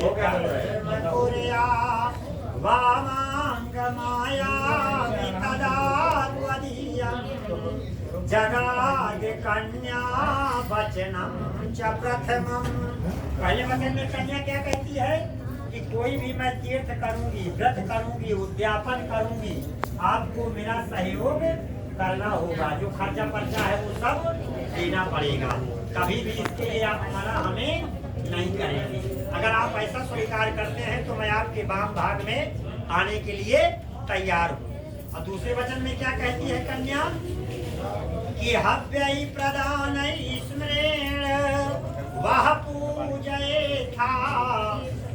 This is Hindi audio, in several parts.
हो गया वामांग माया जगाद कन्या वचनम च प्रथमम। पहले वचन में कन्या क्या कहती है कि कोई भी मैं तीर्थ करूंगी, व्रत करूंगी, उद्यापन करूंगी, आपको मेरा सहयोग करना होगा, जो खर्चा पर्चा है वो सब देना पड़ेगा, कभी भी इसके लिए आप मना हमें नहीं करेंगे। अगर आप ऐसा स्वीकार करते हैं तो मैं आपके वाम भाग में आने के लिए तैयार हूँ। और दूसरे वचन में क्या कहती है कन्या कि हव्य प्रदान स्मरण वह पूजये था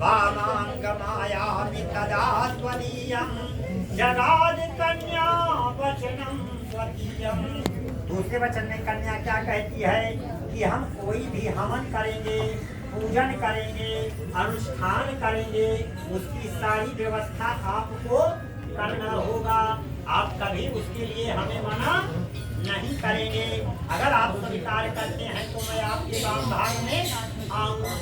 वामांग माया तदा त्वदीयं जगाद कन्या वचनम स्वकीयम। दूसरे वचन में कन्या क्या कहती है कि हम कोई भी हवन करेंगे, पूजन करेंगे, अनुष्ठान करेंगे, उसकी सारी व्यवस्था आपको करना होगा, आप कभी उसके लिए हमें मना नहीं करेंगे। अगर आप स्वीकार करते हैं तो मैं आपके वाम भाग में आऊंगा।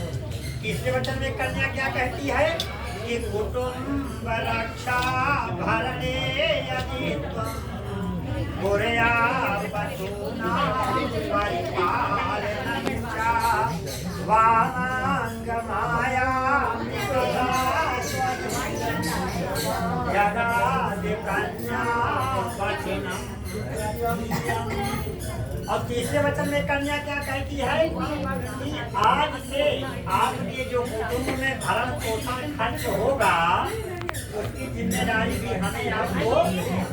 तीसरे वचन में कन्या क्या कहती है कि कुटुंब रक्षा भरणे यदि त्वं पुरया पशूना परिपालनं च वामांग माया जगाद कन्या वचनम। और तीसरे वचन में कन्या क्या कहती है कि आज से आपके जो कुटुंब में भरण पोषण खर्च होगा उसकी जिम्मेदारी भी हमें आपको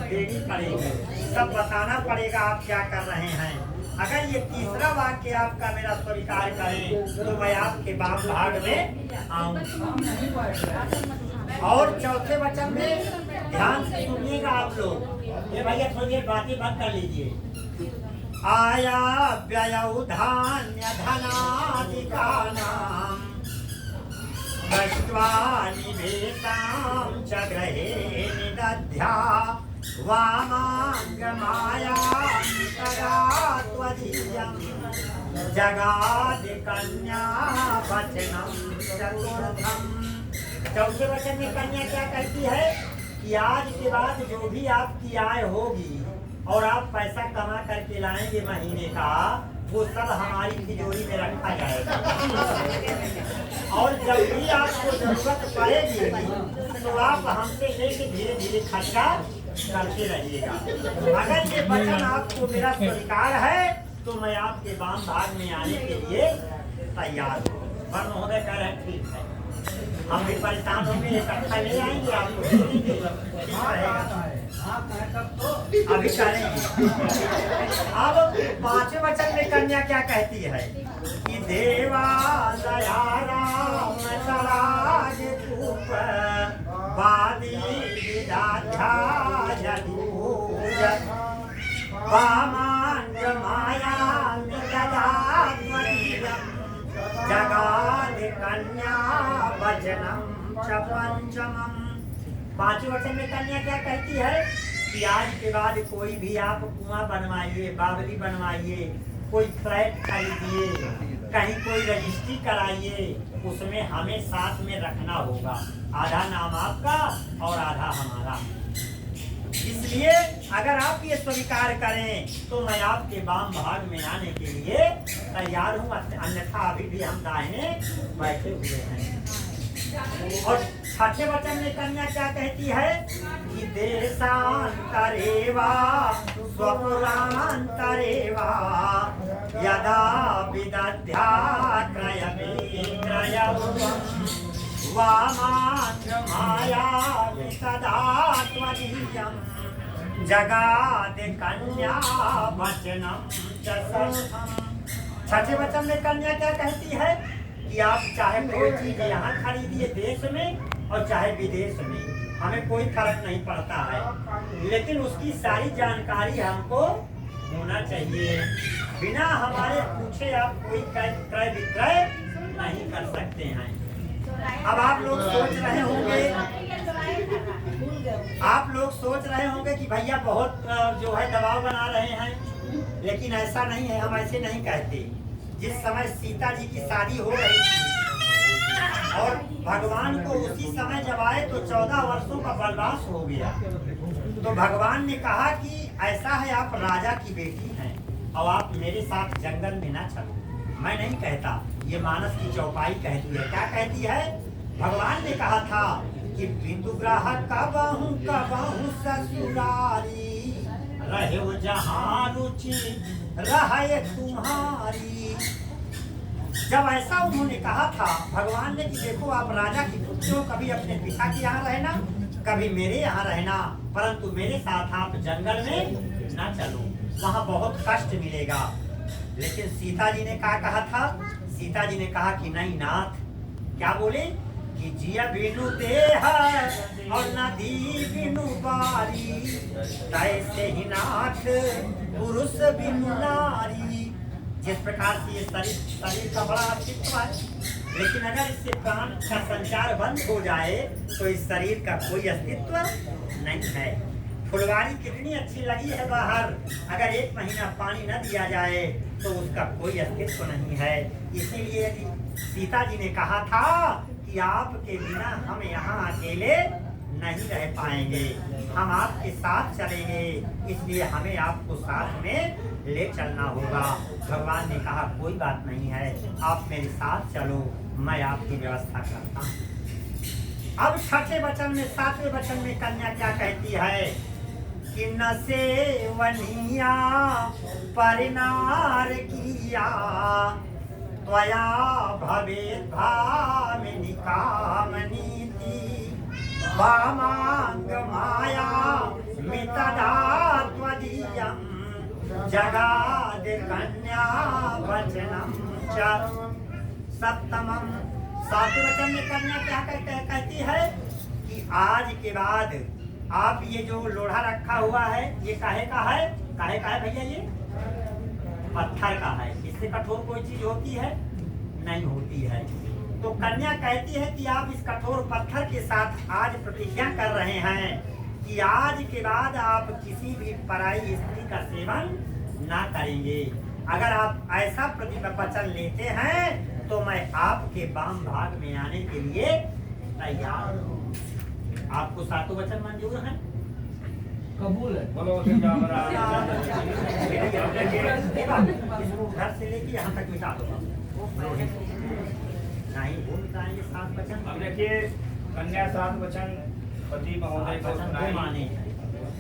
देनी पड़ेगी, सब बताना पड़ेगा आप क्या कर रहे हैं। अगर ये तीसरा वाक्य आपका मेरा स्वीकार करें तो मैं आपके वाम भाग में आऊंगा। और चौथे वचन में ध्यान से सुनिएगा आप लोग, ये भैया थोड़ी देर बातें बंद कर लीजिए। आया व्यय धान्य धनादिकानां दृष्ट्वा निवेशां च गृहे निदध्या वामांग माया तदा त्वदीयं जगाद कन्या वचनम चतुर्थम। चौथे वचन में कन्या क्या कहती है कि आज के बाद जो भी आपकी आय होगी और आप पैसा कमा करके लाएंगे महीने का, वो सब हमारी तिजोरी में रखा जाएगा, और जब भी आपको जरूरत पड़ेगी तो आप हमसे लेके धीरे धीरे खर्चा करते रहिएगा। अगर ये वचन आपको मेरा स्वीकार है तो मैं आपके वाम भाग में आने के लिए तैयार हूँ। वर्ण महोदय कह रहे हैं ठीक है, हम भी परेशान होंगे, इकट्ठा ले आएंगे आपको, अभी करेंगे। अब पांचवें वचन में कन्या क्या कहती है कि देवा दया राम सराज धूप वादी विदाध्या यदूजत वामांग माया जगाद कन्या वचनम च पंचमम। पांचवें वचन में कन्या क्या कहती है कि आज के बाद कोई भी आप कुआं बनवाइए, बावली बनवाइए, कोई फ्लैट खरीदिए, कहीं कोई रजिस्ट्री कराइए, उसमें हमें साथ में रखना होगा, आधा नाम आपका और आधा हमारा। इसलिए अगर आप ये स्वीकार करें तो मैं आपके वाम भाग में आने के लिए तैयार हूँ, अन्यथा अभी भी हम दाहिने बैठे हुए हैं। और छठे वचन में कन्या क्या कहती है कि देशांतरेवा स्वपुरांतरेवा यदा विदध्या क्रय वामांग माया सदा त्वदीयं जगाद कन्या वचनम च षष्ठम। छठे वचन में कन्या क्या कहती है कि आप चाहे कोई चीज यहाँ खरीदिए देश में और चाहे विदेश में, हमें कोई फर्क नहीं पड़ता है, लेकिन उसकी सारी जानकारी हमको होना चाहिए। बिना हमारे पूछे आप कोई क्रय विक्रय नहीं कर सकते हैं। अब आप लोग सोच रहे होंगे कि भैया बहुत जो है दबाव बना रहे हैं, लेकिन ऐसा नहीं है, हम ऐसे नहीं कहते। जिस समय सीता जी की शादी हो रही थी और भगवान को उसी समय जब आए तो 14 वर्षों का वनवास हो गया। तो भगवान ने कहा कि ऐसा है, आप राजा की बेटी हैं और आप मेरे साथ जंगल में ना चलो। मैं नहीं कहता, ये मानस की चौपाई कहती है। क्या कहती है? भगवान ने कहा था कि बिंदु ग्राहक का बाहू ससुरारी, रहे वो जहाँ रुचि रहे तुम्हारी। जब ऐसा उन्होंने कहा था भगवान ने कि देखो आप राजा की पुत्री हो, कभी अपने पिता के यहाँ रहना, कभी मेरे यहाँ रहना, परंतु मेरे साथ आप जंगल में ना चलो, वहाँ बहुत कष्ट मिलेगा। लेकिन सीता जी ने क्या कहा था? सीता जी ने कहा कि नहीं नाथ, क्या बोले कि जिया बिनु देह और नदी बिनु बारी, तैसे ही नाथ पुरुष बिनु नारी। जिस प्रकार से ये शरीर का बड़ा अस्तित्व है, लेकिन अगर इससे प्राण का संचार बंद हो जाए तो इस शरीर का कोई अस्तित्व नहीं है। फुलवारी कितनी अच्छी लगी है बाहर, अगर 1 महीना पानी न दिया जाए तो उसका कोई अस्तित्व नहीं है। इसीलिए सीता जी ने कहा था कि आपके बिना हम यहाँ अकेले नहीं रह पाएंगे, हम आपके साथ चलेंगे, इसलिए हमें आपको साथ में ले चलना होगा। भगवान ने कहा कोई बात नहीं है, आप मेरे साथ चलो, मैं आपकी व्यवस्था करता हूँ। अब 6वें वचन में 7वें वचन में कन्या क्या कहती है कि न सेवनिया परिनार किया, त्वया भवेत् भामिनी कामनीति, वामांग माया मितदा त्वदीयं, जगाद कन्या वचनम च। 7वें वचन में कन्या क्या कहती है कि आज के बाद आप ये जो लोढ़ा रखा हुआ है ये काहे का है? काहे का है भैया? ये पत्थर का है। इससे कठोर कोई चीज होती है? नहीं होती है। तो कन्या कहती है कि आप इस कठोर पत्थर के साथ आज प्रतिज्ञा कर रहे हैं कि आज के बाद आप किसी भी पराई स्त्री का सेवन ना करेंगे। अगर आप ऐसा वचन लेते हैं तो मैं आपके वाम भाग में आने के लिए तैयार हूँ। आपको 7वां वचन मंजूर है? कबूल है। बोलो घर से लेके यहाँ तक मिटा दो। नहीं वो मिटाएंगे 7 वचन। अब देखिए कन्या 7 वचन पति महोदय को सुनाई।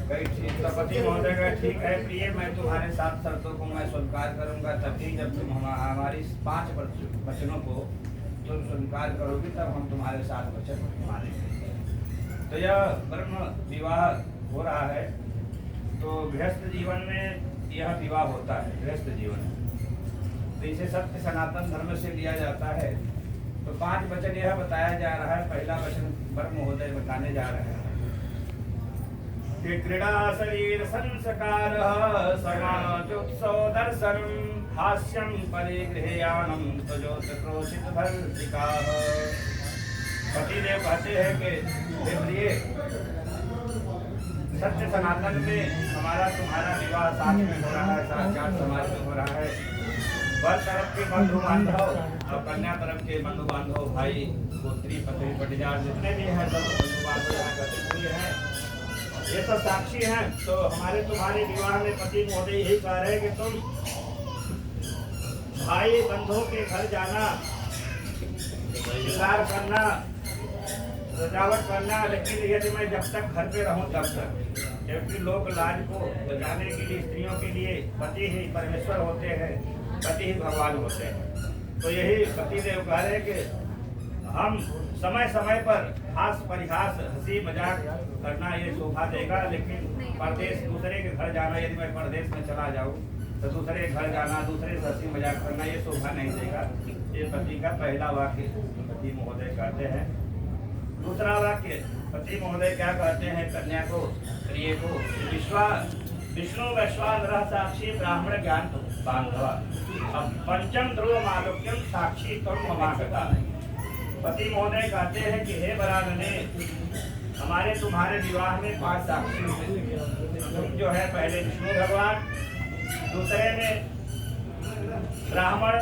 पति महोदय का ठीक है प्रिय, मैं तुम्हारे 7 शर्तों को मैं स्वीकार करूंगा, तभी जब तुम हमारी 5 वचनों को तुम स्वीकार करोगी तब हम तुम्हारे 7 वचन मानेंगे। तो यह ब्रह्म विवाह हो रहा है। तो गृहस्थ जीवन में यह विवाह होता है, गृहस्थ जीवन में। तो इसे सत्य सनातन धर्म से लिया जाता है। तो 5 वचन यह बताया जा रहा है। पहला वचन ब्रह्म महोदय बताने जा रहे हैं कि क्रीड़ा शरीर संस्कार समाजोत्सव दर्शन हास्यम परिगृह्यानम तजोत क्रोशित भर्तिका। पतिदेव कहते हैं कि हे प्रिय, सत्य सनातन में हमारा तुम्हारा विवाह साथ में हो रहा है, साक्षात समाज में हो रहा है। वर तरफ के बंधु बांधव और कन्या तरफ के बंधु बांधव, भाई पुत्री पत्नी पटिदार जितने भी हैं सब बंधु बांधव यहाँ गतिपूर्य हैं, ये सब साक्षी हैं। तो हमारे तुम्हारे विवाह में पति महोदय यही कह रहे हैं कि तुम भाई बंधुओं के घर जाना, श्रृंगार करना, सजावट करना, लेकिन यदि मैं जब तक घर पे रहूं तब तक, क्योंकि लोक लाज को बचाने के लिए स्त्रियों के लिए पति ही परमेश्वर होते हैं, पति ही भगवान होते हैं। तो यही पति देव कह रहे हैं कि हम समय समय पर हास परिहास हंसी मजाक करना ये शोभा देगा, लेकिन परदेश दूसरे के घर जाना, यदि मैं परदेश में चला जाऊं तो दूसरे घर जाना, दूसरे से हंसी मजाक करना ये शोभा नहीं देगा। ये पति का पहला वाक्य पति महोदय कहते हैं। दूसरा वाक्य पति महोदय क्या कहते हैं कन्या को, प्रिय को, विष्णु वैश्वानर साक्षी ब्राह्मण ज्ञान बांधवा, अब पंचम ध्रुव मालोक्यम साक्षी तुम ममागता। पति महोदय कहते हैं कि हे वरानने, हमारे तुम्हारे विवाह में 5 साक्षी तुम जो है पहले विष्णु भगवान, दूसरे में ब्राह्मण,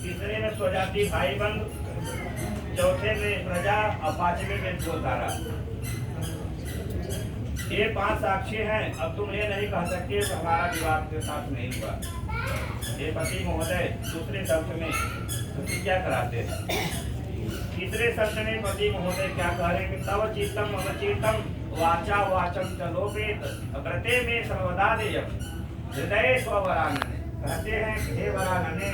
तीसरे में स्वजाति भाई बंधु, चौथे में प्रजा और पांचवें में गोतारा। ये 5 साक्षी हैं। अब तुम ये नहीं कह सकते कि हमारा विवाह के साथ नहीं हुआ। ये पति महोदय दूसरे शब्द में प्रतिज्ञा कराते हैं। तीसरे शब्द में पति महोदय क्या कह रहे हैं कि तव चित्तम अवचितम वाचा वाचम च लोपेत व्रते में सर्वदा देयम हृदय स्ववरानने। कहते हैं कि हे वरानने,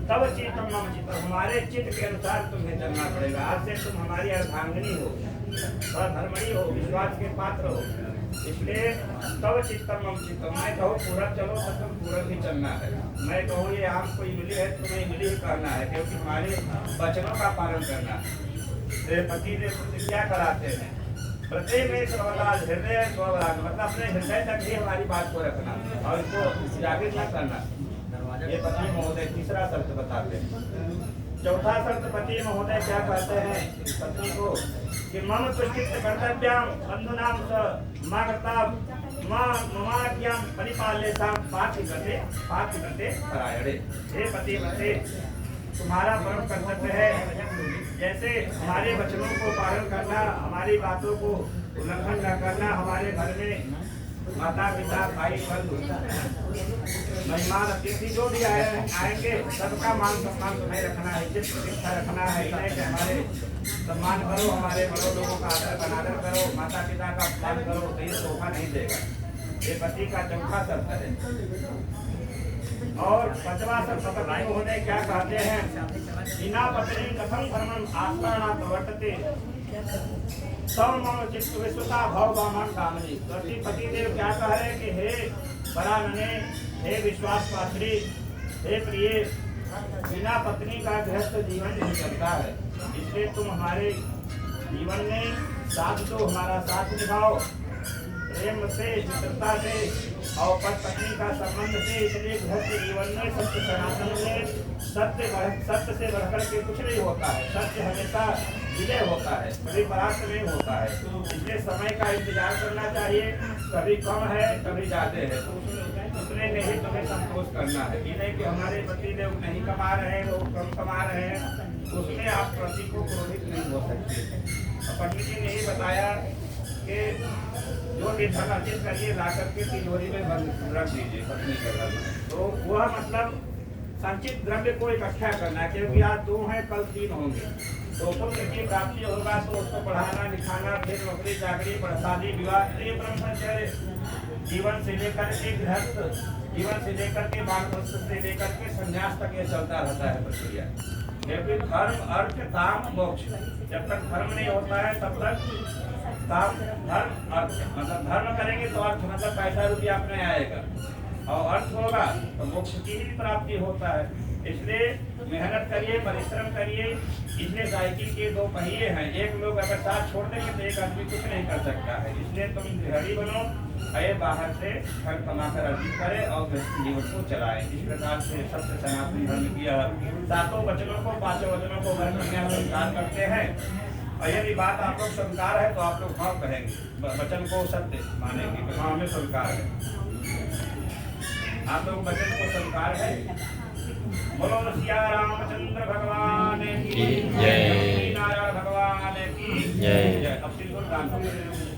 तव चित्तम मम चित्तम, हमारे चित्त के अनुसार तुम्हें चलना पड़ेगा। आज से तुम हमारी अर्धांगिनी हो, धर्मणी हो, विश्वास के पात्र हो। इसलिए तव चित्तम मम चित्तम, मैं कहूँ पूरब चलो तो तुम पूरब ही चलना है। मैं कहूँ ये आम को इमली है, तुम्हें इमली ही कहना है, क्योंकि हमारे वचनों का पालन करना है। पति ने प्रतिज्ञा कराते हैं प्रत्यय में सर्वदा हृदय स्वराग, मतलब अपने हृदय तक ही हमारी बात को रखना और इसको जागृत न करना। ये पति महोदय तीसरा शर्त बताते हैं। चौथा शर्त पति महोदय क्या कहते हैं पत्नी को कि मम तुष्टित कर्तव्यम बंधुनाम स मागताम ममाज्ञाम परिपाल्यताम पातिव्रते परायणे। हे पतिव्रते, तुम्हारा परम कर्तव्य है जैसे हमारे वचनों को पालन करना, हमारी बातों को उल्लंघन न करना। हमारे घर में माता पिता भाई बंधु मेहमान अतिथि जो भी आएंगे सबका मान सम्मान तुम्हें रखना है, इज्जत प्रतिष्ठा रखना है। इन्हें कि हमारे सम्मान करो, हमारे बड़ों लोगों का आदर अनादर करो, माता पिता का अपमान करो तो ये शोभा नहीं देगा। ये पति का चौथा शर्त है। और 5वां शर्त पति महोदय क्या कहते हैं, बिना पत्नी कथम धर्मम आत्मा प्रवर्तते तव मम चित्त विश्वता भव वामन कामनी। पति देव क्या कह रहे हैं कि हे वरानने, हे विश्वास पात्री, हे प्रिय, बिना पत्नी का गृहस्थ जीवन नहीं चलता है। इसलिए तुम हमारे जीवन में साथ दो, हमारा साथ निभाओ प्रेम से, मित्रता से और पत्नी का संबंध से। इसलिए गृहस्थ जीवन में सत्य सनातन में सत्य से बढ़कर के कुछ नहीं होता है। सत्य हमेशा विजय होता है, कभी परास्त नहीं होता है। इसलिए समय का इंतजार करना चाहिए, कभी कम है कभी ज्यादा है, उसने नहीं तुम्हें संतोष करना है। ये नहीं कि हमारे पति देव नहीं कमा रहे हैं, वो कम कमा रहे हैं, उसमें आप पति को क्रोधित नहीं हो सकते। पत्नी जी ने ही बताया कि जो भी धन अर्जित करिए ला करके तिजोरी में रख दीजिए पत्नी के घर में। तो वह मतलब संचित द्रव्य को इकट्ठा करना, क्योंकि आज 2 हैं कल 3 होंगे। तो पुत्र की प्राप्ति होगा तो उसको पढ़ाना लिखाना, फिर नौकरी चाकरी, शादी विवाह, ये ब्रह्मचर्य जीवन से लेकर के गृहस्थ जीवन से लेकर के वानप्रस्थ से लेकर के संन्यास तक ये चलता रहता है प्रक्रिया। क्योंकि धर्म अर्थ काम मोक्ष, जब तक धर्म नहीं होता है तब तक काम धर्म अर्थ, मतलब धर्म करेंगे तो अर्थ मतलब पैसा रुपया अपने आएगा, और अर्थ होगा तो मोक्ष की भी प्राप्ति होता है। इसलिए मेहनत करिए, परिश्रम करिए। इसलिए साइकिल के 2 पहिए हैं, एक लोग अगर साथ छोड़ देंगे तो एक आदमी कुछ नहीं कर सकता है। इसलिए तुम गृहिणी बनो, अये बाहर से धन कमाकर अर्जित करें और जीवन को चलाएं। इस प्रकार से सत्य सनातन धर्म की 7 वचनों को 5 वचनों को वर कन्या स्वीकार करते हैं। और यदि बात आप लोग स्वीकार है तो आप लोग हाँ कहेंगे, वचन को सत्य मानेंगे, हाँ हमें स्वीकार है। आप लोग वचन को स्वीकार है। बोलो सिया रामचंद्र भगवान की जय, नारायण भगवान की जय। अब सिंदूर दान करें।